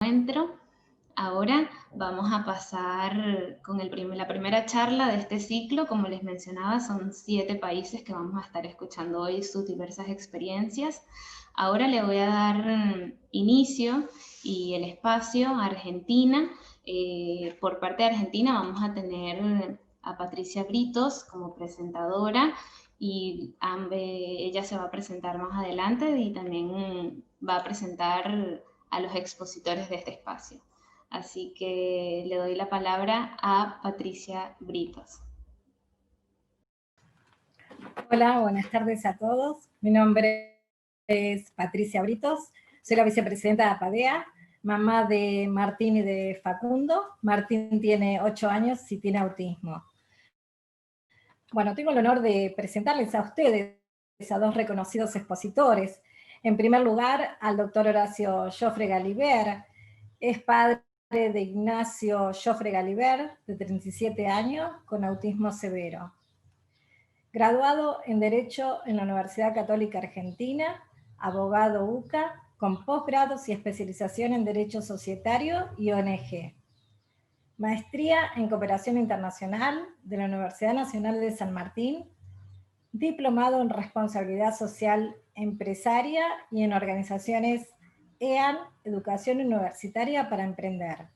encuentro. Ahora vamos a pasar con la primera charla de este ciclo. Como les mencionaba, son 7 países que vamos a estar escuchando hoy sus diversas experiencias. Ahora le voy a dar inicio y el espacio a Argentina. Por parte de Argentina vamos a tener a Patricia Britos como presentadora y ella se va a presentar más adelante y también va a presentar a los expositores de este espacio. Así que le doy la palabra a Patricia Britos. Hola, buenas tardes a todos. Mi nombre es Patricia Britos, soy la vicepresidenta de APADEA, mamá de Martín y de Facundo. Martín tiene 8 años y tiene autismo. Bueno, tengo el honor de presentarles a ustedes a 2 reconocidos expositores. En primer lugar, al doctor Horacio Joffre Galiber, es padre de Ignacio Joffre Galiber, de 37 años, con autismo severo. Graduado en Derecho en la Universidad Católica Argentina, abogado UCA, con posgrados y especialización en Derecho Societario y ONG. Maestría en Cooperación Internacional de la Universidad Nacional de San Martín, diplomado en Responsabilidad Social Empresaria y en organizaciones EAN, Educación Universitaria para Emprender.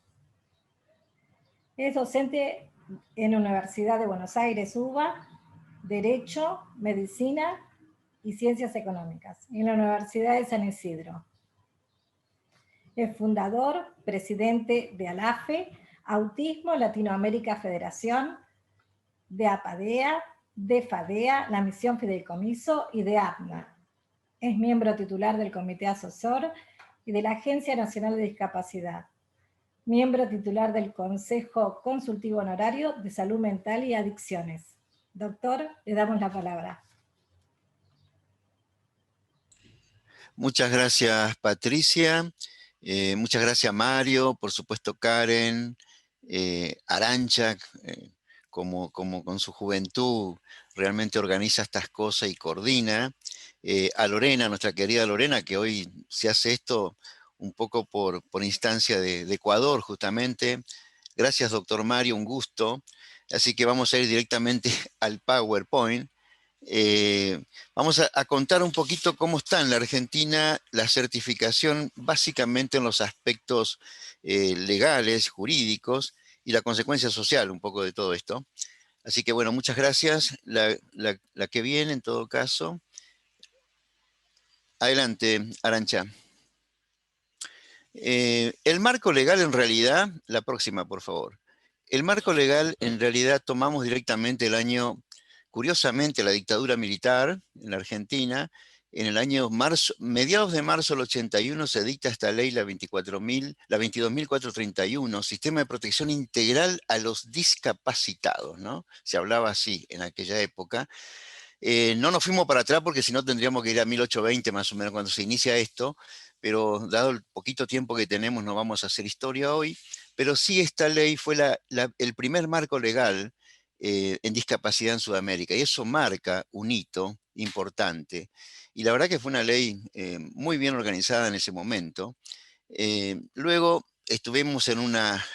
Es docente en la Universidad de Buenos Aires, UBA, Derecho, Medicina y Ciencias Económicas, en la Universidad de San Isidro. Es fundador, presidente de ALAFE, Autismo Latinoamérica Federación, de APADEA, de FADEA, la Misión Fideicomiso y de APNA. Es miembro titular del Comité Asesor y de la Agencia Nacional de Discapacidad. Miembro titular del Consejo Consultivo Honorario de Salud Mental y Adicciones. Doctor, le damos la palabra. Muchas gracias, Patricia. Muchas gracias, Mario. Por supuesto, Karen, Arantxa, como con su juventud realmente organiza estas cosas y coordina. A Lorena, nuestra querida Lorena, que hoy se hace esto un poco por instancia de Ecuador, justamente. Gracias, doctor Mario, un gusto. Así que vamos a ir directamente al PowerPoint. Vamos a contar un poquito cómo está en la Argentina la certificación, básicamente en los aspectos legales, jurídicos, y la consecuencia social, un poco de todo esto. Así que bueno, muchas gracias. La que viene, en todo caso. Adelante, Arantxa. El marco legal, en realidad, la próxima, por favor. El marco legal, en realidad, tomamos directamente el año, curiosamente, la dictadura militar en la Argentina. En el año mediados de marzo del 81 se dicta esta ley, la 22.431, Sistema de Protección Integral a los Discapacitados, ¿no? Se hablaba así en aquella época. No nos fuimos para atrás porque si no tendríamos que ir a 1820 más o menos cuando se inicia esto, pero dado el poquito tiempo que tenemos no vamos a hacer historia hoy, pero sí esta ley fue el primer marco legal en discapacidad en Sudamérica, y eso marca un hito importante. Y la verdad que fue una ley muy bien organizada en ese momento. Luego estuvimos en una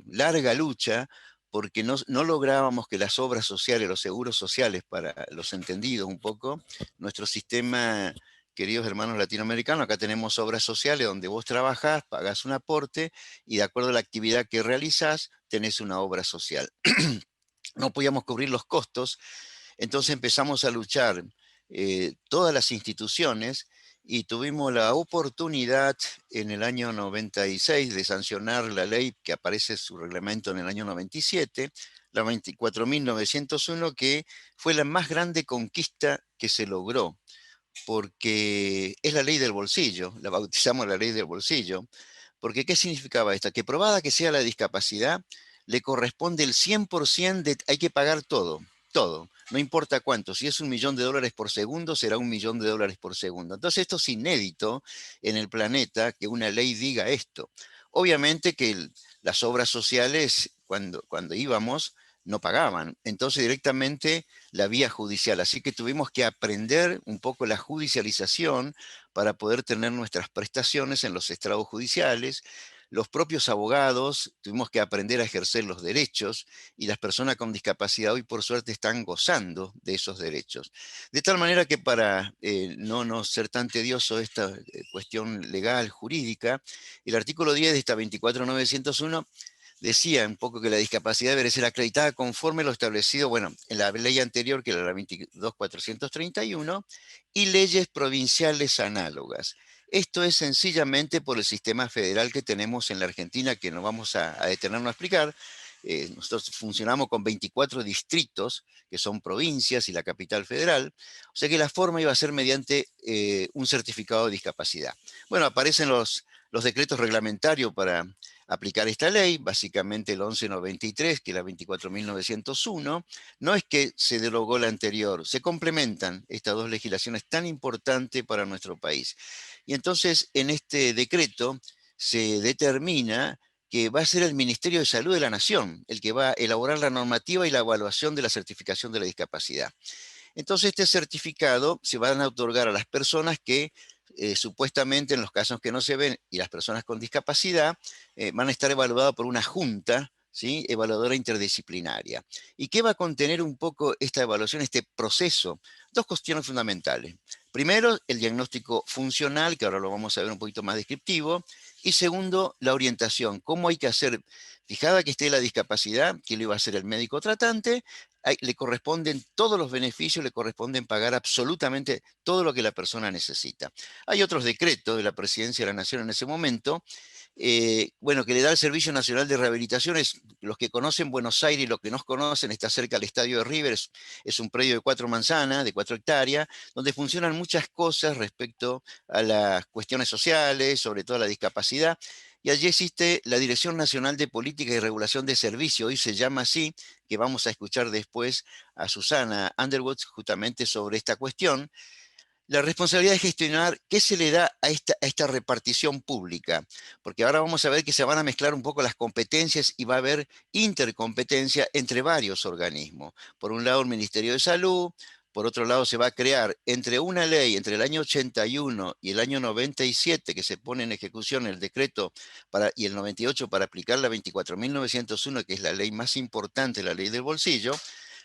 larga lucha porque no lográbamos que las obras sociales, los seguros sociales, para los entendidos un poco, nuestro sistema, queridos hermanos latinoamericanos, acá tenemos obras sociales donde vos trabajás, pagás un aporte y de acuerdo a la actividad que realizás, tenés una obra social. No podíamos cubrir los costos, entonces empezamos a luchar todas las instituciones y tuvimos la oportunidad en el año 96 de sancionar la ley que aparece en su reglamento en el año 97, la 24.901, que fue la más grande conquista que se logró, porque es la ley del bolsillo, la bautizamos la ley del bolsillo, porque ¿qué significaba esta? Que probada que sea la discapacidad, le corresponde el 100% hay que pagar todo, todo, no importa cuánto, si es $1.000.000 por segundo, será $1.000.000 por segundo. Entonces esto es inédito en el planeta que una ley diga esto. Obviamente que las obras sociales, cuando íbamos, no pagaban, entonces directamente la vía judicial, así que tuvimos que aprender un poco la judicialización para poder tener nuestras prestaciones en los estrados judiciales. los propios abogados tuvimos que aprender a ejercer los derechos y las personas con discapacidad hoy por suerte están gozando de esos derechos. De tal manera que para no ser tan tedioso esta cuestión legal, jurídica, el artículo 10 de esta 24901 decía un poco que la discapacidad debe ser acreditada conforme lo establecido, bueno, en la ley anterior, que era la 22.431, y leyes provinciales análogas. Esto es sencillamente por el sistema federal que tenemos en la Argentina, que no vamos a detenernos a explicar. Nosotros funcionamos con 24 distritos, que son provincias y la capital federal, o sea que la forma iba a ser mediante un certificado de discapacidad. Bueno, aparecen los decretos reglamentarios para aplicar esta ley, básicamente el 1193, que es la 24.901, no es que se derogó la anterior, se complementan estas dos legislaciones tan importantes para nuestro país. Y entonces en este decreto se determina que va a ser el Ministerio de Salud de la Nación el que va a elaborar la normativa y la evaluación de la certificación de la discapacidad. Entonces este certificado se van a otorgar a las personas que supuestamente en los casos que no se ven y las personas con discapacidad van a estar evaluadas por una junta, ¿sí?, evaluadora interdisciplinaria. ¿Y qué va a contener un poco esta evaluación, este proceso? Dos cuestiones fundamentales. Primero, el diagnóstico funcional, que ahora lo vamos a ver un poquito más descriptivo, y segundo, la orientación, cómo hay que hacer, fijada que esté la discapacidad, que lo iba a hacer el médico tratante, le corresponden todos los beneficios, le corresponden pagar absolutamente todo lo que la persona necesita. Hay otros decretos de la Presidencia de la Nación en ese momento, bueno, que le da el Servicio Nacional de Rehabilitación. Los que conocen Buenos Aires y los que no conocen, está cerca del Estadio de River, es un predio de 4 manzanas, de 4 hectáreas, donde funcionan muchas cosas respecto a las cuestiones sociales, sobre todo la discapacidad. Y allí existe la Dirección Nacional de Política y Regulación de Servicio, hoy se llama así, que vamos a escuchar después a Susana Underwood justamente sobre esta cuestión. La responsabilidad de gestionar qué se le da a esta repartición pública, porque ahora vamos a ver que se van a mezclar un poco las competencias y va a haber intercompetencia entre varios organismos. Por un lado, el Ministerio de Salud, por otro lado, se va a crear entre una ley, entre el año 81 y el año 97, que se pone en ejecución el decreto y el 98 para aplicar la 24.901, que es la ley más importante, la ley del bolsillo.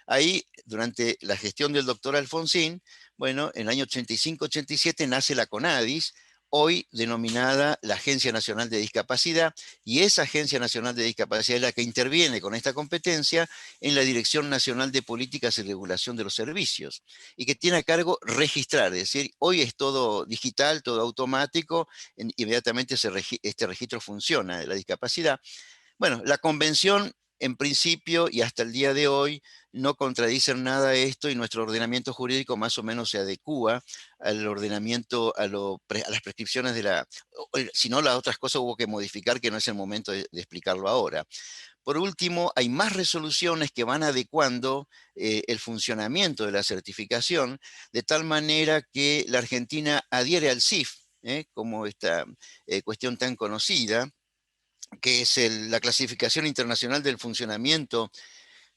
Ahí, durante la gestión del doctor Alfonsín, bueno, en el año 85-87 nace la CONADIS, hoy denominada la Agencia Nacional de Discapacidad, y esa Agencia Nacional de Discapacidad es la que interviene con esta competencia en la Dirección Nacional de Políticas y Regulación de los Servicios, y que tiene a cargo registrar, es decir, hoy es todo digital, todo automático, inmediatamente este registro funciona de la discapacidad. Bueno, la convención en principio y hasta el día de hoy no contradicen nada esto y nuestro ordenamiento jurídico más o menos se adecúa al ordenamiento, a las prescripciones de la... Si no, las otras cosas hubo que modificar, que no es el momento de explicarlo ahora. Por último, hay más resoluciones que van adecuando el funcionamiento de la certificación, de tal manera que la Argentina adhiere al CIF, como esta cuestión tan conocida, que es la clasificación internacional del funcionamiento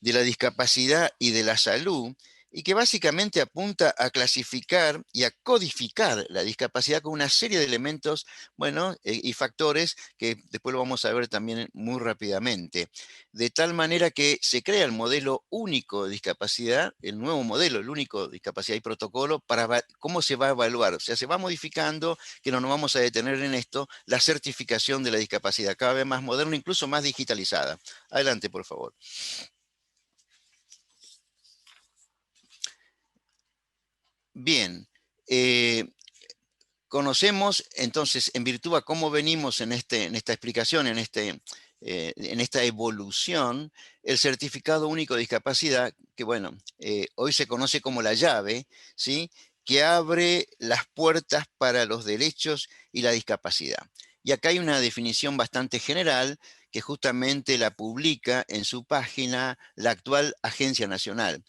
de la discapacidad y de la salud, y que básicamente apunta a clasificar y a codificar la discapacidad con una serie de elementos, bueno, y factores que después lo vamos a ver también muy rápidamente. De tal manera que se crea el modelo único de discapacidad, el nuevo modelo, el único de discapacidad y protocolo, para cómo se va a evaluar. O sea, se va modificando, que no nos vamos a detener en esto, la certificación de la discapacidad, cada vez más moderna, incluso más digitalizada. Adelante, por favor. Bien, conocemos entonces en virtud a cómo venimos en esta explicación, en esta evolución, el certificado único de discapacidad, que bueno, hoy se conoce como la llave, ¿sí?, que abre las puertas para los derechos y la discapacidad. Y acá hay una definición bastante general que justamente la publica en su página la actual Agencia Nacional.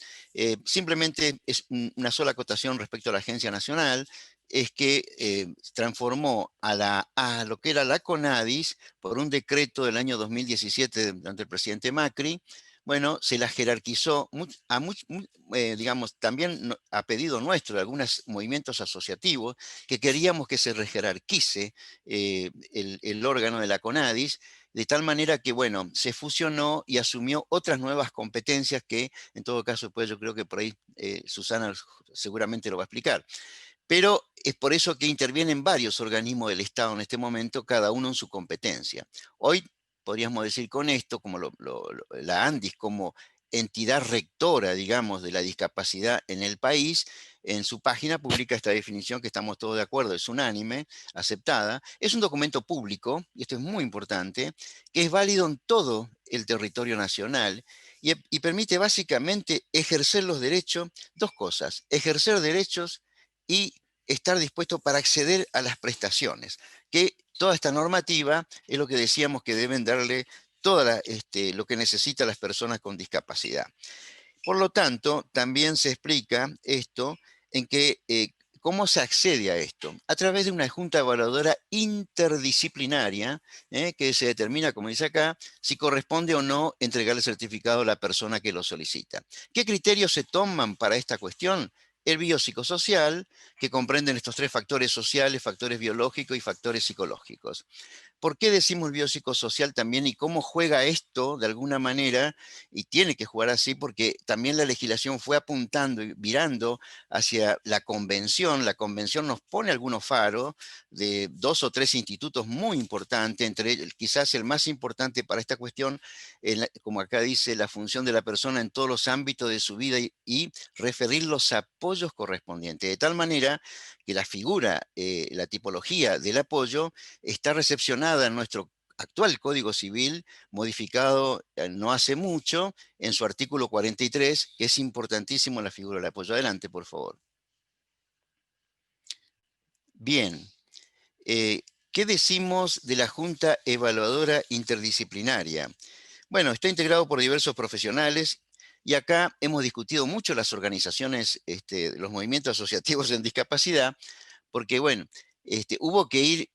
Simplemente es una sola acotación respecto a la Agencia Nacional, es que transformó a lo que era la CONADIS por un decreto del año 2017 durante el presidente Macri, bueno, se la jerarquizó, digamos, también a pedido nuestro, de algunos movimientos asociativos, que queríamos que se rejerarquice el órgano de la CONADIS, de tal manera que, bueno, se fusionó y asumió otras nuevas competencias que, en todo caso, pues yo creo que por ahí Susana seguramente lo va a explicar. Pero es por eso que intervienen varios organismos del Estado en este momento, cada uno en su competencia. Hoy podríamos decir con esto, como la ANDIS como entidad rectora, digamos, de la discapacidad en el país, en su página publica esta definición que estamos todos de acuerdo, es unánime, aceptada. Es un documento público, y esto es muy importante, que es válido en todo el territorio nacional y permite básicamente ejercer los derechos, dos cosas, ejercer derechos y estar dispuesto para acceder a las prestaciones, que toda esta normativa es lo que decíamos que deben darle todo lo que necesitan las personas con discapacidad. Por lo tanto, también se explica esto en que cómo se accede a esto, a través de una junta evaluadora interdisciplinaria, que se determina, como dice acá, si corresponde o no entregar el certificado a la persona que lo solicita. ¿Qué criterios se toman para esta cuestión? El biopsicosocial, que comprenden estos tres factores sociales, factores biológicos y factores psicológicos. ¿Por qué decimos biopsicosocial también y cómo juega esto de alguna manera? Y tiene que jugar así porque también la legislación fue apuntando y virando hacia la convención. La convención nos pone algunos faros de 2 o 3 institutos muy importantes, entre ellos quizás el más importante para esta cuestión, como acá dice, la función de la persona en todos los ámbitos de su vida y referir los apoyos correspondientes. De tal manera que la figura, la tipología del apoyo está recepcionada en nuestro actual Código Civil, modificado no hace mucho, en su artículo 43, que es importantísimo la figura del apoyo. Adelante, por favor. Bien. ¿Qué decimos de la Junta Evaluadora Interdisciplinaria? Bueno, está integrado por diversos profesionales y acá hemos discutido mucho las organizaciones, los movimientos asociativos en discapacidad, porque bueno, hubo que ir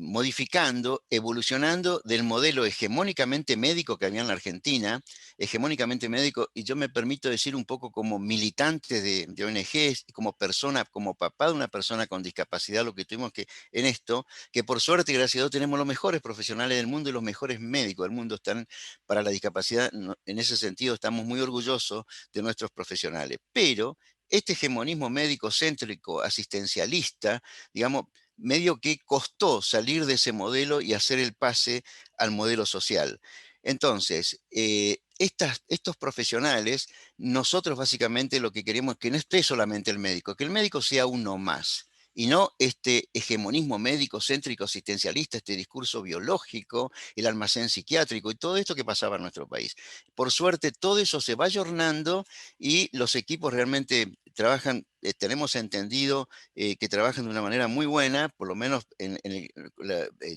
modificando, evolucionando del modelo hegemónicamente médico que había en la Argentina, hegemónicamente médico, y yo me permito decir un poco como militante de ONGs, como persona, como papá de una persona con discapacidad, lo que tuvimos que en esto, que por suerte, gracias a Dios, tenemos los mejores profesionales del mundo y los mejores médicos del mundo están para la discapacidad. En ese sentido, estamos muy orgullosos de nuestros profesionales. Pero este hegemonismo médico céntrico, asistencialista, digamos, medio que costó salir de ese modelo y hacer el pase al modelo social. Entonces, estos profesionales, nosotros básicamente lo que queremos es que no esté solamente el médico, que el médico sea uno más, y no este hegemonismo médico céntrico asistencialista, este discurso biológico, el almacén psiquiátrico y todo esto que pasaba en nuestro país. Por suerte, todo eso se va ayornando y los equipos realmente trabajan, tenemos entendido que trabajan de una manera muy buena, por lo menos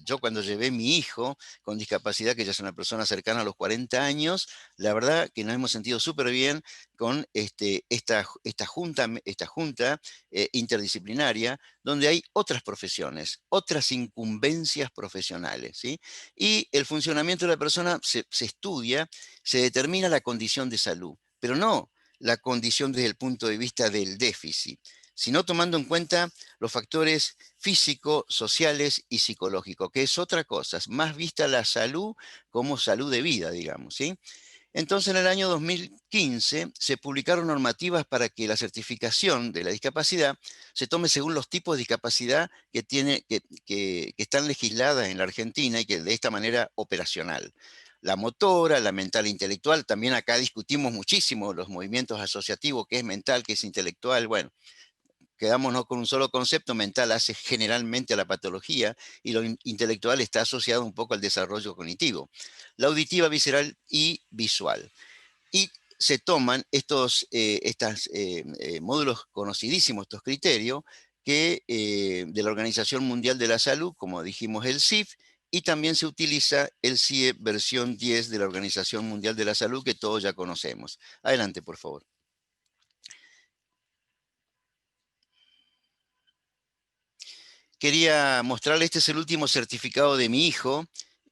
yo cuando llevé mi hijo con discapacidad, que ya es una persona cercana a los 40 años, la verdad que nos hemos sentido súper bien con esta junta interdisciplinaria, donde hay otras profesiones, otras incumbencias profesionales, ¿sí? Y el funcionamiento de la persona se estudia, se determina la condición de salud, pero no la condición desde el punto de vista del déficit, sino tomando en cuenta los factores físicos, sociales y psicológicos, que es otra cosa, es más vista la salud como salud de vida, digamos, ¿sí? Entonces, en el año 2015 se publicaron normativas para que la certificación de la discapacidad se tome según los tipos de discapacidad que están legisladas en la Argentina y que de esta manera operacional. La motora, la mental e intelectual, también acá discutimos muchísimo los movimientos asociativos, qué es mental, qué es intelectual, bueno, quedámonos con un solo concepto. Mental hace generalmente a la patología y lo intelectual está asociado un poco al desarrollo cognitivo. La auditiva, visceral y visual. Y se toman estos módulos conocidísimos, estos criterios, de la Organización Mundial de la Salud, como dijimos el CIF, y también se utiliza el CIE versión 10 de la Organización Mundial de la Salud, que todos ya conocemos. Adelante, por favor. Quería mostrarle, este es el último certificado de mi hijo,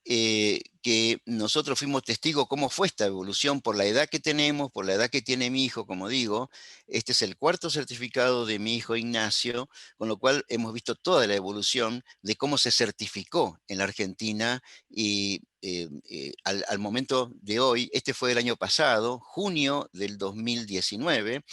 que que nosotros fuimos testigos cómo fue esta evolución por la edad que tenemos, por la edad que tiene mi hijo, como digo. Este es el cuarto certificado de mi hijo Ignacio, con lo cual hemos visto toda la evolución de cómo se certificó en la Argentina y al momento de hoy, este fue el año pasado, junio del 2019.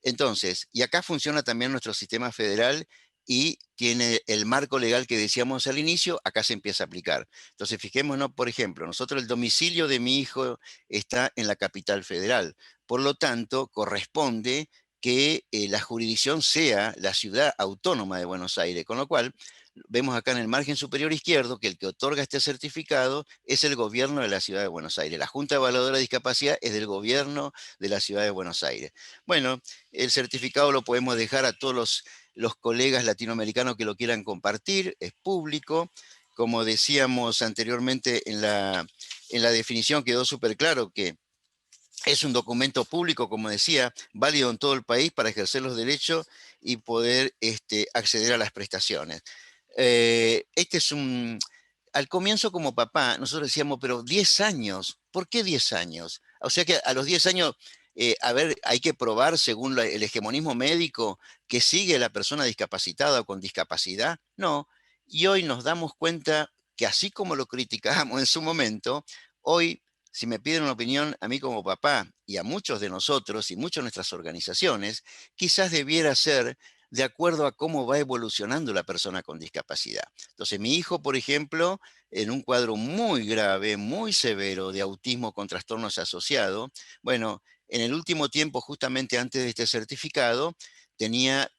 Entonces, y acá funciona también nuestro sistema federal y tiene el marco legal que decíamos al inicio, acá se empieza a aplicar. Entonces, fijémonos, por ejemplo, nosotros el domicilio de mi hijo está en la capital federal. Por lo tanto, corresponde que la jurisdicción sea la ciudad autónoma de Buenos Aires, con lo cual vemos acá en el margen superior izquierdo que el que otorga este certificado es el gobierno de la ciudad de Buenos Aires. La Junta Evaluadora de Discapacidad es del gobierno de la ciudad de Buenos Aires. Bueno, el certificado lo podemos dejar a todos los colegas latinoamericanos que lo quieran compartir, es público. Como decíamos anteriormente en la definición quedó súper claro que es un documento público, como decía, válido en todo el país para ejercer los derechos y poder acceder a las prestaciones. Este es un... Al comienzo como papá, nosotros decíamos, pero 10 años, ¿por qué 10 años? O sea que a los 10 años, a ver, hay que probar según el hegemonismo médico que sigue la persona discapacitada o con discapacidad. No, y hoy nos damos cuenta que así como lo criticábamos en su momento, hoy, si me piden una opinión a mí como papá y a muchos de nosotros y muchas de nuestras organizaciones, quizás debiera ser de acuerdo a cómo va evolucionando la persona con discapacidad. Entonces, mi hijo, por ejemplo, en un cuadro muy grave, muy severo de autismo con trastornos asociados, bueno, en el último tiempo, justamente antes de este certificado, tenía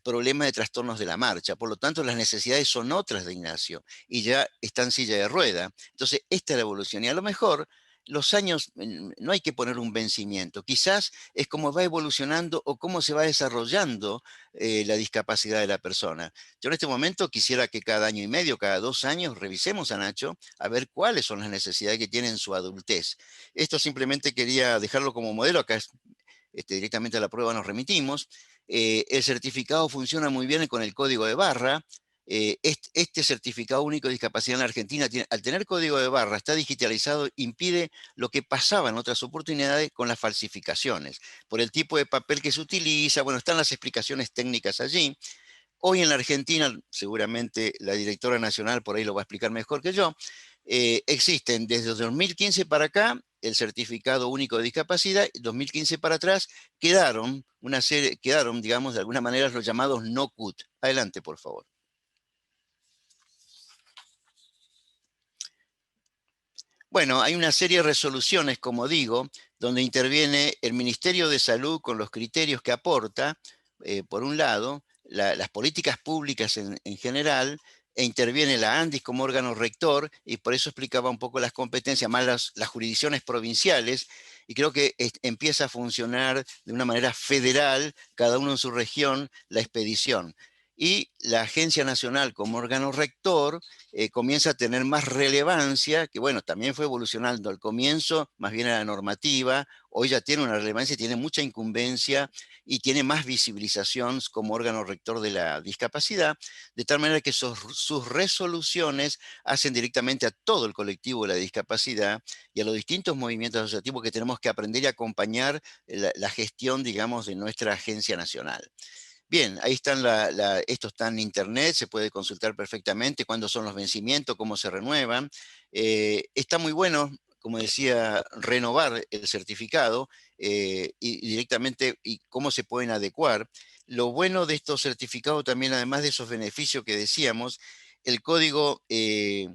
problemas de trastornos de la marcha. Por lo tanto, las necesidades son otras de Ignacio y ya está en silla de rueda. Entonces, esta es la evolución. Y a lo mejor los años, no hay que poner un vencimiento. Quizás es cómo va evolucionando o cómo se va desarrollando la discapacidad de la persona. Yo en este momento quisiera que cada año y medio, cada 2 años, revisemos a Nacho a ver cuáles son las necesidades que tiene en su adultez. Esto simplemente quería dejarlo como modelo. Acá directamente a la prueba nos remitimos. El certificado funciona muy bien con el código de barra. Este certificado único de discapacidad en la Argentina, al tener código de barra, está digitalizado, impide lo que pasaba en otras oportunidades con las falsificaciones. Por el tipo de papel que se utiliza, bueno, están las explicaciones técnicas allí. Hoy en la Argentina, seguramente la directora nacional por ahí lo va a explicar mejor que yo, existen desde 2015 para acá el certificado único de discapacidad, 2015 para atrás quedaron, digamos, de alguna manera los llamados no-CUT. Adelante, por favor. Bueno, hay una serie de resoluciones, como digo, donde interviene el Ministerio de Salud con los criterios que aporta, por un lado, las políticas públicas en general, e interviene la ANDIS como órgano rector, y por eso explicaba un poco las competencias, más las jurisdicciones provinciales, y creo que empieza a funcionar de una manera federal, cada uno en su región, la expedición. Y la Agencia Nacional como órgano rector comienza a tener más relevancia, que bueno, también fue evolucionando al comienzo, más bien a la normativa, hoy ya tiene una relevancia, tiene mucha incumbencia y tiene más visibilización como órgano rector de la discapacidad, de tal manera que sus resoluciones hacen directamente a todo el colectivo de la discapacidad y a los distintos movimientos asociativos que tenemos que aprender y acompañar la gestión, digamos, de nuestra agencia nacional. Bien, ahí están esto está en internet, se puede consultar perfectamente cuándo son los vencimientos, cómo se renuevan. Está muy bueno, como decía, renovar el certificado y directamente y cómo se pueden adecuar. Lo bueno de estos certificados también, además de esos beneficios que decíamos, el código de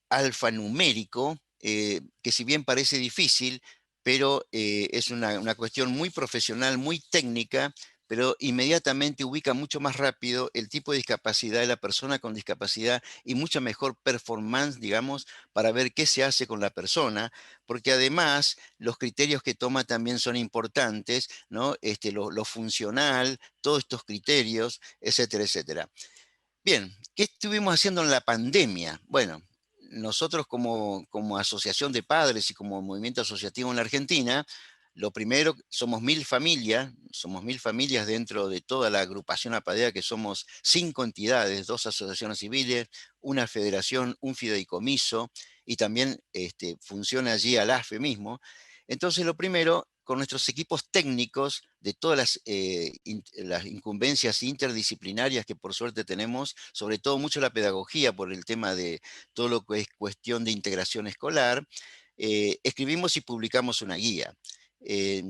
alfanumérico, que si bien parece difícil, pero es una cuestión muy profesional, muy técnica, pero inmediatamente ubica mucho más rápido el tipo de discapacidad de la persona con discapacidad y mucha mejor performance, digamos, para ver qué se hace con la persona, porque además los criterios que toma también son importantes, ¿no? Lo funcional, todos estos criterios, etcétera, etcétera. Bien, ¿qué estuvimos haciendo en la pandemia? Bueno, nosotros como asociación de padres y como movimiento asociativo en la Argentina, lo primero, somos 1000 familias dentro de toda la agrupación APADEA, que somos 5 entidades, 2 asociaciones civiles, una federación, un fideicomiso, y también funciona allí al AFE mismo. Entonces, lo primero, con nuestros equipos técnicos de todas las incumbencias interdisciplinarias que por suerte tenemos, sobre todo mucho la pedagogía por el tema de todo lo que es cuestión de integración escolar, escribimos y publicamos una guía,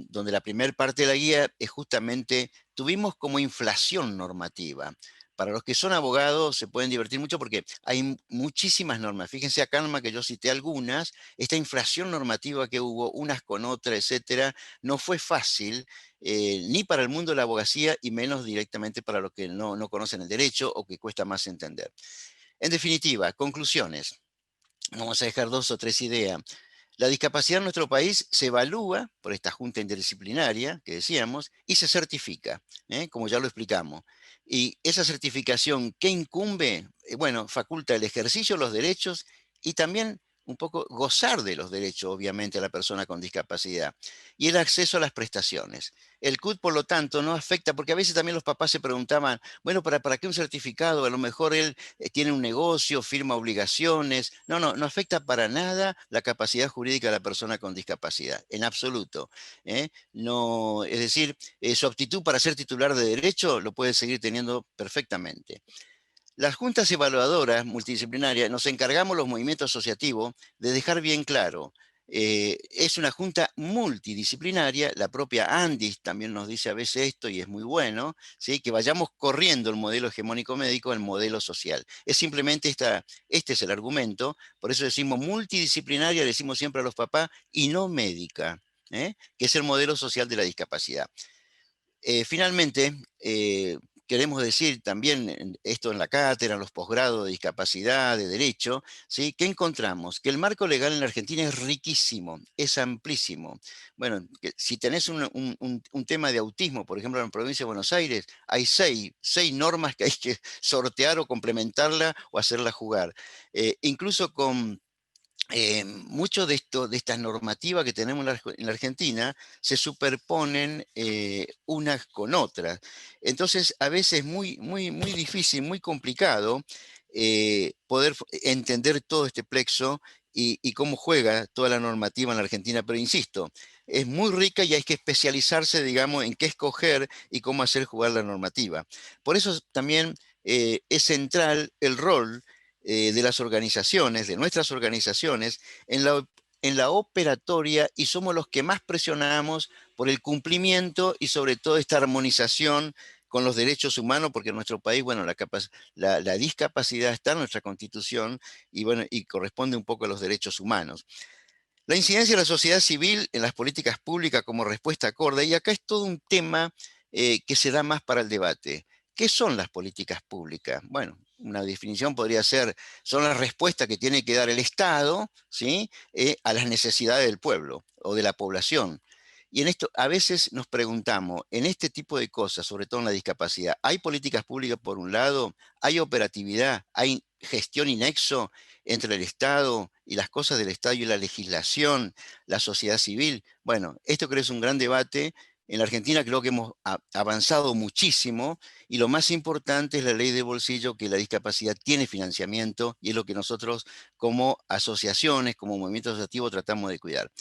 donde la primera parte de la guía es justamente, tuvimos como inflación normativa. Para los que son abogados se pueden divertir mucho porque hay muchísimas normas. Fíjense acá nomás que yo cité algunas, esta inflación normativa que hubo, unas con otras, etcétera, no fue fácil, ni para el mundo de la abogacía y menos directamente para los que no conocen el derecho o que cuesta más entender. En definitiva, conclusiones. Vamos a dejar 2 o 3 ideas. La discapacidad en nuestro país se evalúa por esta junta interdisciplinaria que decíamos y se certifica, como ya lo explicamos. Y esa certificación, ¿qué incumbe? Bueno, faculta el ejercicio de los derechos y también un poco gozar de los derechos, obviamente, a la persona con discapacidad. Y el acceso a las prestaciones. El CUT, por lo tanto, no afecta, porque a veces también los papás se preguntaban, bueno, ¿para qué un certificado? A lo mejor él tiene un negocio, firma obligaciones. No afecta para nada la capacidad jurídica de la persona con discapacidad, en absoluto. No, es decir, su aptitud para ser titular de derecho lo puede seguir teniendo perfectamente. Las juntas evaluadoras multidisciplinarias nos encargamos los movimientos asociativos de dejar bien claro, es una junta multidisciplinaria, la propia Andis también nos dice a veces esto y es muy bueno, ¿sí? Que vayamos corriendo el modelo hegemónico médico al modelo social. Es simplemente este es el argumento, por eso decimos multidisciplinaria, decimos siempre a los papás, y no médica, que es el modelo social de la discapacidad. Finalmente, queremos decir también esto en la cátedra, en los posgrados de discapacidad, de derecho, ¿sí? ¿Qué encontramos? Que el marco legal en la Argentina es riquísimo, es amplísimo. Bueno, si tenés un tema de autismo, por ejemplo, en la provincia de Buenos Aires, hay seis normas que hay que sortear o complementarla o hacerla jugar. Incluso con mucho de estas normativas que tenemos en la Argentina se superponen unas con otras. Entonces, a veces es muy difícil, muy complicado poder entender todo este plexo y cómo juega toda la normativa en la Argentina. Pero insisto, es muy rica y hay que especializarse, digamos, en qué escoger y cómo hacer jugar la normativa. Por eso también es central el rol de las organizaciones, de nuestras organizaciones, en la operatoria y somos los que más presionamos por el cumplimiento y sobre todo esta armonización con los derechos humanos, porque en nuestro país, bueno, la discapacidad está en nuestra constitución y, bueno, y corresponde un poco a los derechos humanos. La incidencia de la sociedad civil en las políticas públicas como respuesta acorde, y acá es todo un tema que se da más para el debate. ¿Qué son las políticas públicas? Bueno, una definición podría ser, son las respuestas que tiene que dar el Estado, ¿sí? A las necesidades del pueblo o de la población. Y en esto a veces nos preguntamos, en este tipo de cosas, sobre todo en la discapacidad, ¿hay políticas públicas por un lado? ¿Hay operatividad? ¿Hay gestión y nexo entre el Estado y las cosas del Estado y la legislación, la sociedad civil? Bueno, esto creo que es un gran debate. En la Argentina creo que hemos avanzado muchísimo y lo más importante es la ley de bolsillo, que la discapacidad tiene financiamiento y es lo que nosotros como asociaciones, como movimiento asociativo tratamos de cuidar.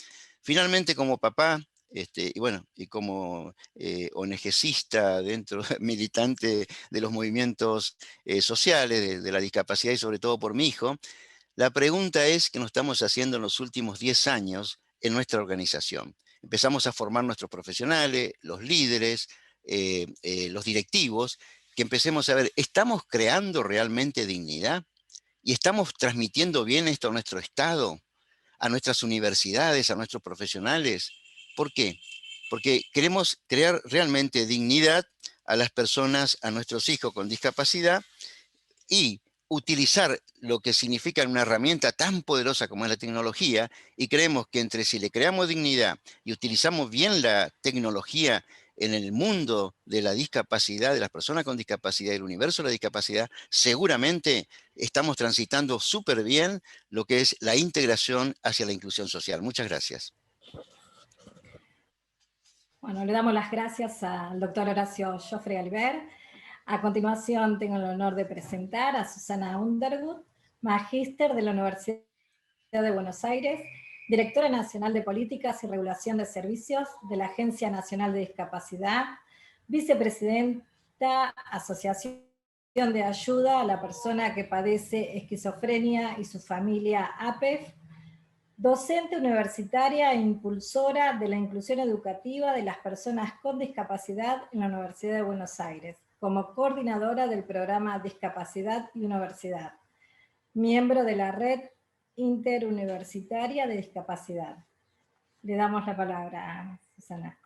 Finalmente, como papá, y bueno, y como ONGcista dentro, militante de los movimientos sociales, de la discapacidad y sobre todo por mi hijo, la pregunta es que nos estamos haciendo en los últimos 10 años en nuestra organización. Empezamos a formar nuestros profesionales, los líderes, los directivos, que empecemos a ver, ¿estamos creando realmente dignidad? ¿Y estamos transmitiendo bien esto a nuestro Estado, a nuestras universidades, a nuestros profesionales? ¿Por qué? Porque queremos crear realmente dignidad a las personas, a nuestros hijos con discapacidad, y utilizar lo que significa una herramienta tan poderosa como es la tecnología, y creemos que entre si le creamos dignidad y utilizamos bien la tecnología en el mundo de la discapacidad, de las personas con discapacidad, el universo de la discapacidad, seguramente estamos transitando súper bien lo que es la integración hacia la inclusión social. Muchas gracias. Bueno, le damos las gracias al doctor Horacio Joffre Albert. A continuación tengo el honor de presentar a Susana Underwood, magíster de la Universidad de Buenos Aires, directora nacional de Políticas y Regulación de Servicios de la Agencia Nacional de Discapacidad, vicepresidenta Asociación de Ayuda a la Persona que Padece Esquizofrenia y su familia APEF, docente universitaria e impulsora de la inclusión educativa de las personas con discapacidad en la Universidad de Buenos Aires, como coordinadora del programa Discapacidad y Universidad, miembro de la Red Interuniversitaria de Discapacidad. Le damos la palabra a Susana.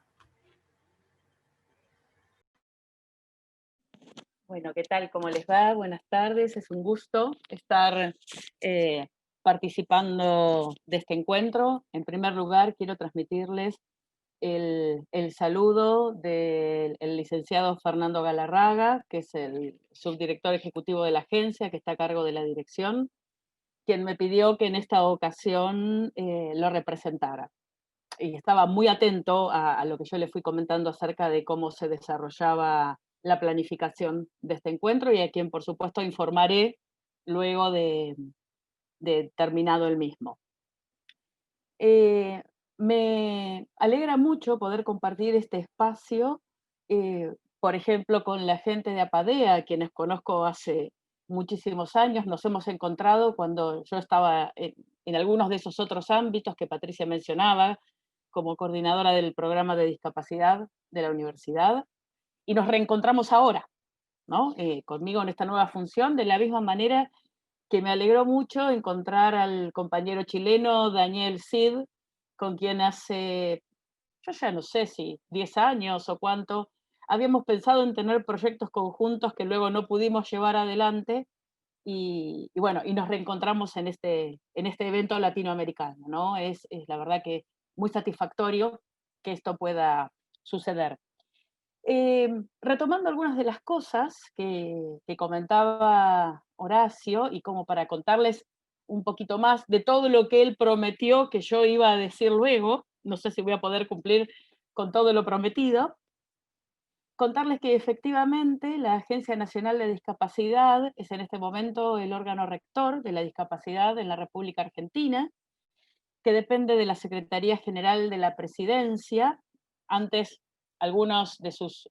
Bueno, ¿qué tal? ¿Cómo les va? Buenas tardes. Es un gusto estar participando de este encuentro. En primer lugar, quiero transmitirles el saludo del licenciado Fernando Galarraga, que es el subdirector ejecutivo de la agencia, que está a cargo de la dirección, quien me pidió que en esta ocasión lo representara. Y estaba muy atento a lo que yo le fui comentando acerca de cómo se desarrollaba la planificación de este encuentro, y a quien por supuesto informaré luego de terminado el mismo. Me alegra mucho poder compartir este espacio, por ejemplo, con la gente de APADEA, a quienes conozco hace muchísimos años. Nos hemos encontrado cuando yo estaba en algunos de esos otros ámbitos que Patricia mencionaba, como coordinadora del programa de discapacidad de la universidad, y nos reencontramos ahora, ¿no? Conmigo en esta nueva función, de la misma manera que me alegró mucho encontrar al compañero chileno Daniel Cid, con quien hace, yo ya no sé si 10 años o cuánto, habíamos pensado en tener proyectos conjuntos que luego no pudimos llevar adelante, y bueno, y nos reencontramos en este evento latinoamericano, ¿no? Es la verdad que muy satisfactorio que esto pueda suceder. Retomando algunas de las cosas que comentaba Horacio, y como para contarles un poquito más de todo lo que él prometió que yo iba a decir luego, no sé si voy a poder cumplir con todo lo prometido, contarles que efectivamente la Agencia Nacional de Discapacidad es en este momento el órgano rector de la discapacidad en la República Argentina, que depende de la Secretaría General de la Presidencia. Antes algunos de sus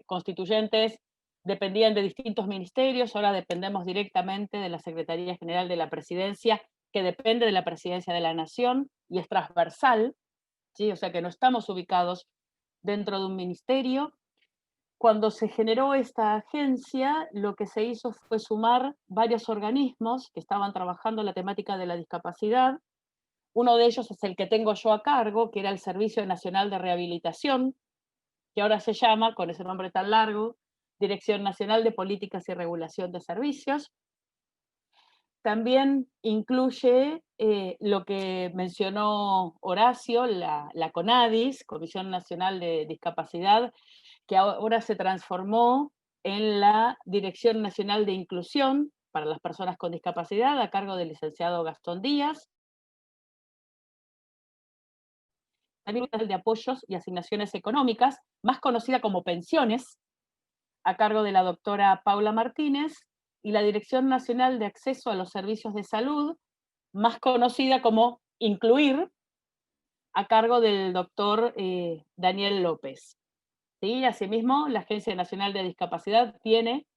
constituyentes dependían de distintos ministerios, ahora dependemos directamente de la Secretaría General de la Presidencia, que depende de la Presidencia de la Nación y es transversal, ¿sí? O sea que no estamos ubicados dentro de un ministerio. Cuando se generó esta agencia, lo que se hizo fue sumar varios organismos que estaban trabajando la temática de la discapacidad. Uno de ellos es el que tengo yo a cargo, que era el Servicio Nacional de Rehabilitación, que ahora se llama, con ese nombre tan largo, Dirección Nacional de Políticas y Regulación de Servicios. También incluye lo que mencionó Horacio, la CONADIS, Comisión Nacional de Discapacidad, que ahora se transformó en la Dirección Nacional de Inclusión para las Personas con Discapacidad, a cargo del licenciado Gastón Díaz. También de Apoyos y Asignaciones Económicas, más conocida como Pensiones, a cargo de la doctora Paula Martínez, y la Dirección Nacional de Acceso a los Servicios de Salud, más conocida como Incluir, a cargo del doctor Daniel López. ¿Sí? Asimismo, la Agencia Nacional de Discapacidad tiene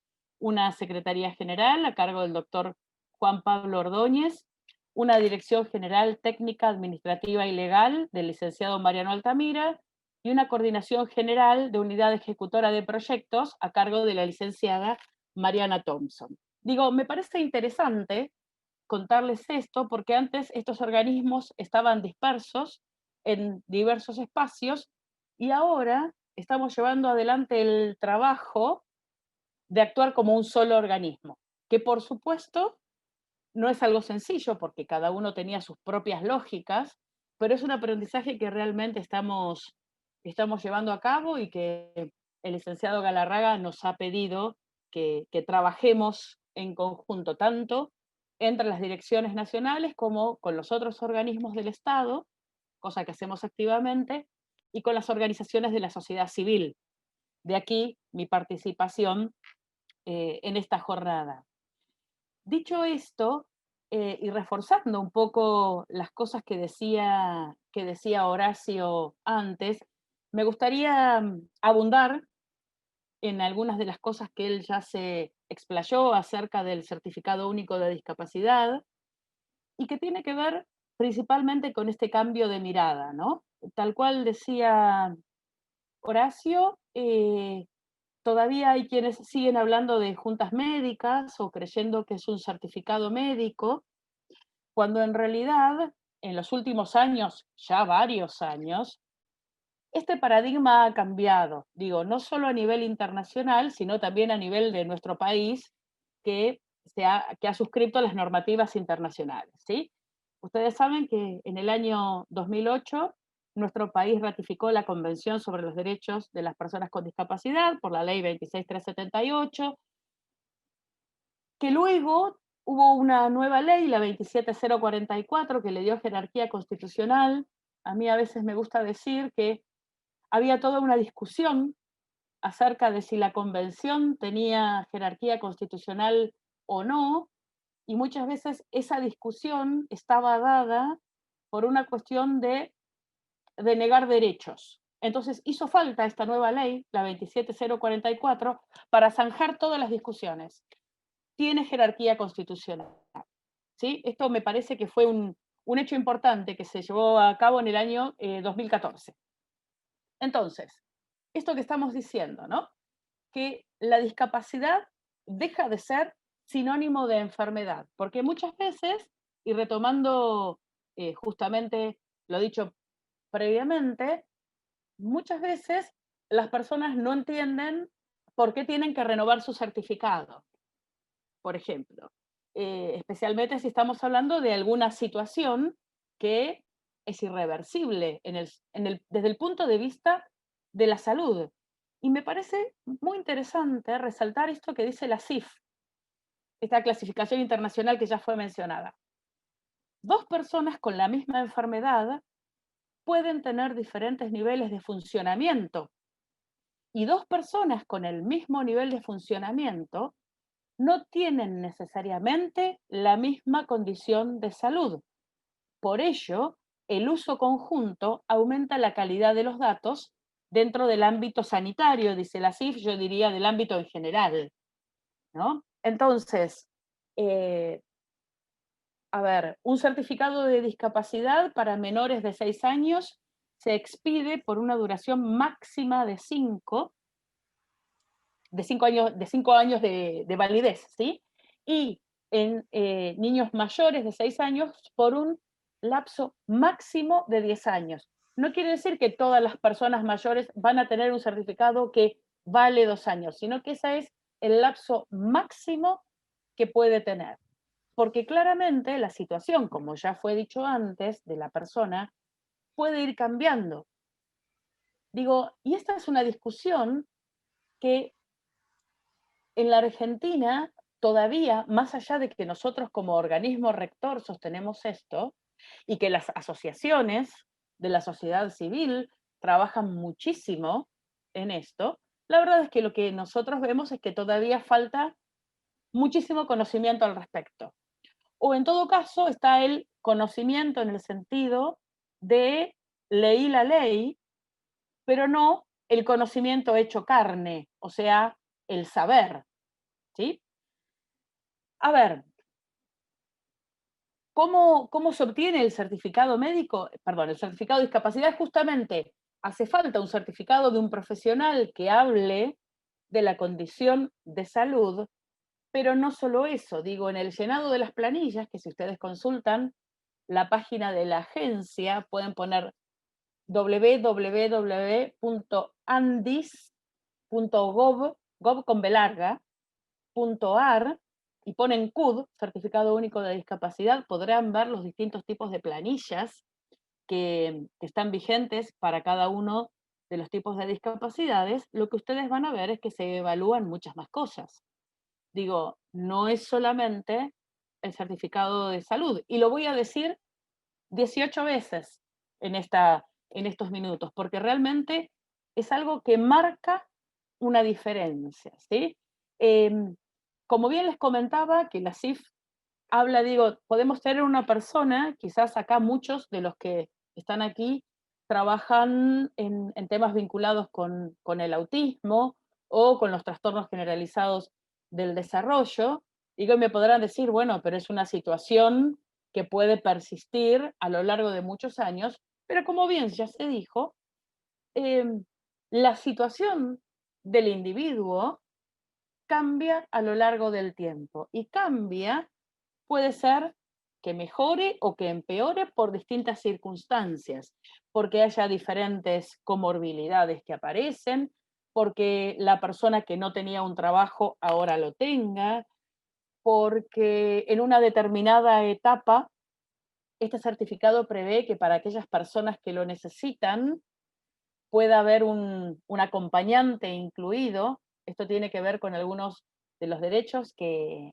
una Secretaría General a cargo del doctor Juan Pablo Ordóñez, una Dirección General Técnica, Administrativa y Legal del licenciado Mariano Altamira, y una Coordinación General de Unidad Ejecutora de Proyectos a cargo de la licenciada Mariana Thompson. Digo, me parece interesante contarles esto porque antes estos organismos estaban dispersos en diversos espacios, y ahora estamos llevando adelante el trabajo de actuar como un solo organismo, que por supuesto no es algo sencillo porque cada uno tenía sus propias lógicas, pero es un aprendizaje que realmente estamos llevando a cabo, y que el licenciado Galarraga nos ha pedido que trabajemos en conjunto, tanto entre las direcciones nacionales como con los otros organismos del Estado, cosa que hacemos activamente, y con las organizaciones de la sociedad civil. De aquí mi participación en esta jornada. Dicho esto, y reforzando un poco las cosas que decía Horacio antes, me gustaría abundar en algunas de las cosas que él ya se explayó acerca del certificado único de discapacidad y que tiene que ver principalmente con este cambio de mirada, ¿no? Tal cual decía Horacio, todavía hay quienes siguen hablando de juntas médicas o creyendo que es un certificado médico, cuando en realidad en los últimos años, ya varios años, este paradigma ha cambiado, digo, no solo a nivel internacional, sino también a nivel de nuestro país, que ha suscrito las normativas internacionales, ¿sí? Ustedes saben que en el año 2008 nuestro país ratificó la Convención sobre los Derechos de las Personas con Discapacidad por la Ley 26378, que luego hubo una nueva ley, la 27044, que le dio jerarquía constitucional. A mí a veces me gusta decir que había toda una discusión acerca de si la convención tenía jerarquía constitucional o no, y muchas veces esa discusión estaba dada por una cuestión de negar derechos. Entonces hizo falta esta nueva ley, la 27044, para zanjar todas las discusiones. Tiene jerarquía constitucional, ¿sí? Esto me parece que fue un hecho importante que se llevó a cabo en el año 2014. Entonces, esto que estamos diciendo, ¿no? Que la discapacidad deja de ser sinónimo de enfermedad, porque muchas veces, y retomando justamente lo dicho previamente, muchas veces las personas no entienden por qué tienen que renovar su certificado, por ejemplo. Especialmente si estamos hablando de alguna situación que es irreversible desde el punto de vista de la salud. Y me parece muy interesante resaltar esto que dice la CIF, esta clasificación internacional que ya fue mencionada. Dos personas con la misma enfermedad pueden tener diferentes niveles de funcionamiento, y dos personas con el mismo nivel de funcionamiento no tienen necesariamente la misma condición de salud. Por ello, el uso conjunto aumenta la calidad de los datos dentro del ámbito sanitario, dice la CIF, yo diría del ámbito en general, ¿no? Entonces, a ver, un certificado de discapacidad para menores de 6 años se expide por una duración máxima de 5 años de validez, ¿sí? Y en niños mayores de 6 años por un lapso máximo de 10 años. No quiere decir que todas las personas mayores van a tener un certificado que vale 2 años, sino que ese es el lapso máximo que puede tener. Porque claramente la situación, como ya fue dicho antes, de la persona puede ir cambiando. Digo, y esta es una discusión que en la Argentina, todavía, más allá de que nosotros como organismo rector sostenemos esto, y que las asociaciones de la sociedad civil trabajan muchísimo en esto, la verdad es que lo que nosotros vemos es que todavía falta muchísimo conocimiento al respecto. O en todo caso está el conocimiento en el sentido de leí la ley, pero no el conocimiento hecho carne, o sea, el saber, ¿sí? A ver, ¿cómo se obtiene el certificado médico? Perdón, el certificado de discapacidad. Justamente hace falta un certificado de un profesional que hable de la condición de salud, pero no solo eso, digo, en el llenado de las planillas, que si ustedes consultan la página de la agencia, pueden poner www.andis.gov.ar y ponen CUD, Certificado Único de Discapacidad, podrán ver los distintos tipos de planillas que están vigentes para cada uno de los tipos de discapacidades. Lo que ustedes van a ver es que se evalúan muchas más cosas. Digo, no es solamente el certificado de salud, y lo voy a decir 18 veces en estos minutos, porque realmente es algo que marca una diferencia, ¿sí? Como bien les comentaba, que la CIF habla, digo, podemos tener una persona, quizás acá muchos de los que están aquí trabajan en temas vinculados con el autismo o con los trastornos generalizados del desarrollo, y que me podrán decir, bueno, pero es una situación que puede persistir a lo largo de muchos años, pero como bien ya se dijo, la situación del individuo cambia a lo largo del tiempo y cambia, puede ser que mejore o que empeore por distintas circunstancias, porque haya diferentes comorbilidades que aparecen, porque la persona que no tenía un trabajo ahora lo tenga, porque en una determinada etapa este certificado prevé que para aquellas personas que lo necesitan pueda haber un acompañante incluido. Esto tiene que ver con algunos de los derechos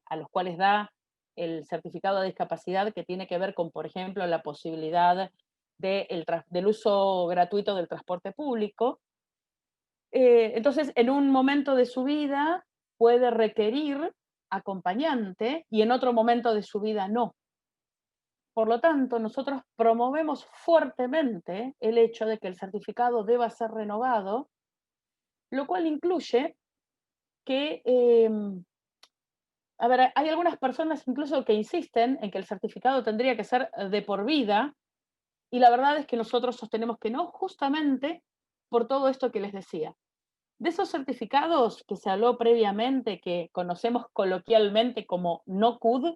a los cuales da el certificado de discapacidad, que tiene que ver con, por ejemplo, la posibilidad del uso gratuito del transporte público. Entonces, en un momento de su vida puede requerir acompañante y en otro momento de su vida no. Por lo tanto, nosotros promovemos fuertemente el hecho de que el certificado deba ser renovado, lo cual incluye que, a ver, hay algunas personas incluso que insisten en que el certificado tendría que ser de por vida, y la verdad es que nosotros sostenemos que no, justamente por todo esto que les decía. De esos certificados que se habló previamente, que conocemos coloquialmente como no-CUD,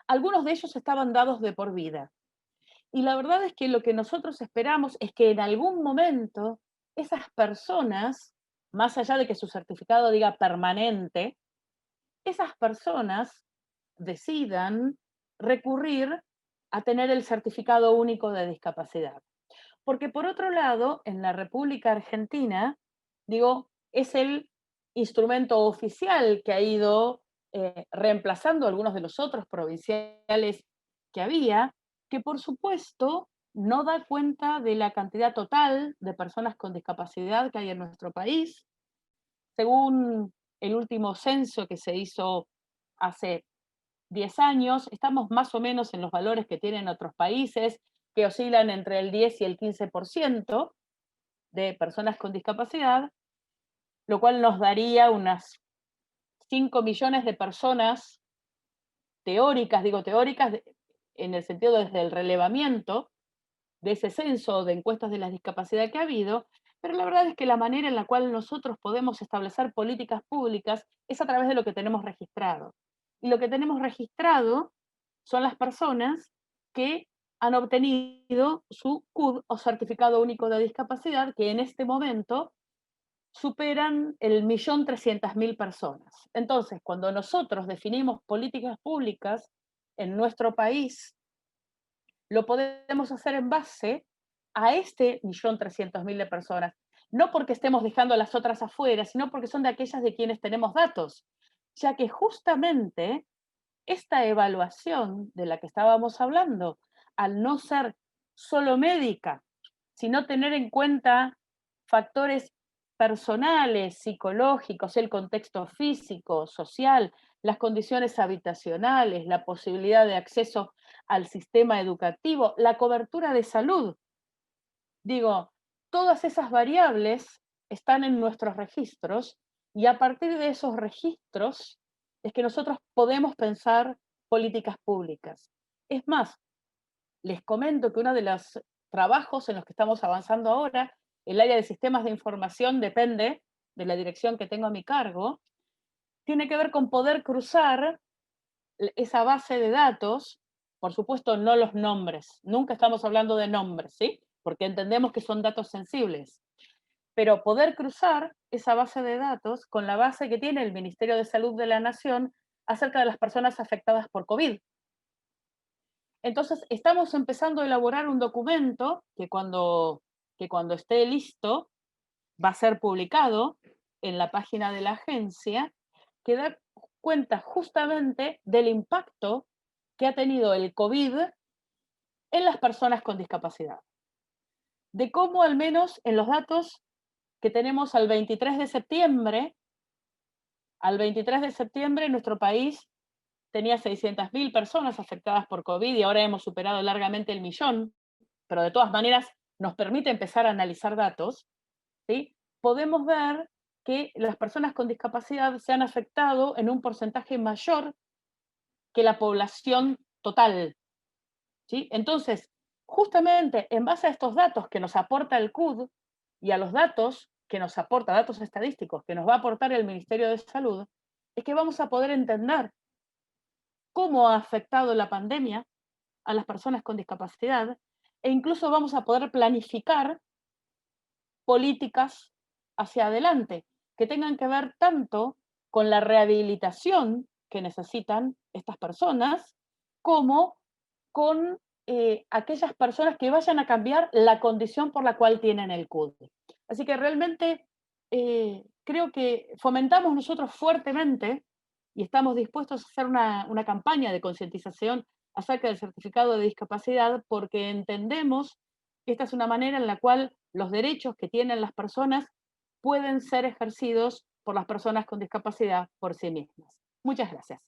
algunos de ellos estaban dados de por vida. Y la verdad es que lo que nosotros esperamos es que en algún momento esas personas, más allá de que su certificado diga permanente, esas personas decidan recurrir a tener el certificado único de discapacidad. Porque por otro lado, en la República Argentina, digo, es el instrumento oficial que ha ido reemplazando algunos de los otros provinciales que había, que por supuesto no da cuenta de la cantidad total de personas con discapacidad que hay en nuestro país. Según el último censo que se hizo hace 10 años, estamos más o menos en los valores que tienen otros países, que oscilan entre el 10 y el 15% de personas con discapacidad, lo cual nos daría unas 5 millones de personas teóricas, digo teóricas, en el sentido desde el relevamiento de ese censo de encuestas de la discapacidad que ha habido, pero la verdad es que la manera en la cual nosotros podemos establecer políticas públicas es a través de lo que tenemos registrado. Y lo que tenemos registrado son las personas que han obtenido su CUD o certificado único de discapacidad, que en este momento superan el 1.300.000 personas. Entonces, cuando nosotros definimos políticas públicas en nuestro país, lo podemos hacer en base a este 1.300.000 de personas. No porque estemos dejando a las otras afuera, sino porque son de aquellas de quienes tenemos datos, ya que justamente esta evaluación de la que estábamos hablando, al no ser solo médica, sino tener en cuenta factores personales, psicológicos, el contexto físico, social, las condiciones habitacionales, la posibilidad de acceso al sistema educativo, la cobertura de salud. Digo, todas esas variables están en nuestros registros y a partir de esos registros es que nosotros podemos pensar políticas públicas. Es más, les comento que uno de los trabajos en los que estamos avanzando ahora, el área de sistemas de información depende de la dirección que tengo a mi cargo, tiene que ver con poder cruzar esa base de datos, por supuesto no los nombres, nunca estamos hablando de nombres, ¿sí? Porque entendemos que son datos sensibles, pero poder cruzar esa base de datos con la base que tiene el Ministerio de Salud de la Nación acerca de las personas afectadas por COVID. Entonces, estamos empezando a elaborar un documento que cuando esté listo va a ser publicado en la página de la agencia, que da cuenta justamente del impacto que ha tenido el COVID en las personas con discapacidad. De cómo, al menos en los datos que tenemos al 23 de septiembre, en nuestro país tenía 600.000 personas afectadas por COVID y ahora hemos superado largamente el 1.000.000, pero de todas maneras nos permite empezar a analizar datos, ¿sí? Podemos ver que las personas con discapacidad se han afectado en un porcentaje mayor que la población total, ¿sí? Entonces, justamente en base a estos datos que nos aporta el CUD y a los datos que nos aporta, datos estadísticos que nos va a aportar el Ministerio de Salud, es que vamos a poder entender cómo ha afectado la pandemia a las personas con discapacidad e incluso vamos a poder planificar políticas hacia adelante que tengan que ver tanto con la rehabilitación que necesitan estas personas como con aquellas personas que vayan a cambiar la condición por la cual tienen el CUD. Así que realmente creo que fomentamos nosotros fuertemente y estamos dispuestos a hacer una campaña de concientización acerca del certificado de discapacidad porque entendemos que esta es una manera en la cual los derechos que tienen las personas pueden ser ejercidos por las personas con discapacidad por sí mismas. Muchas gracias.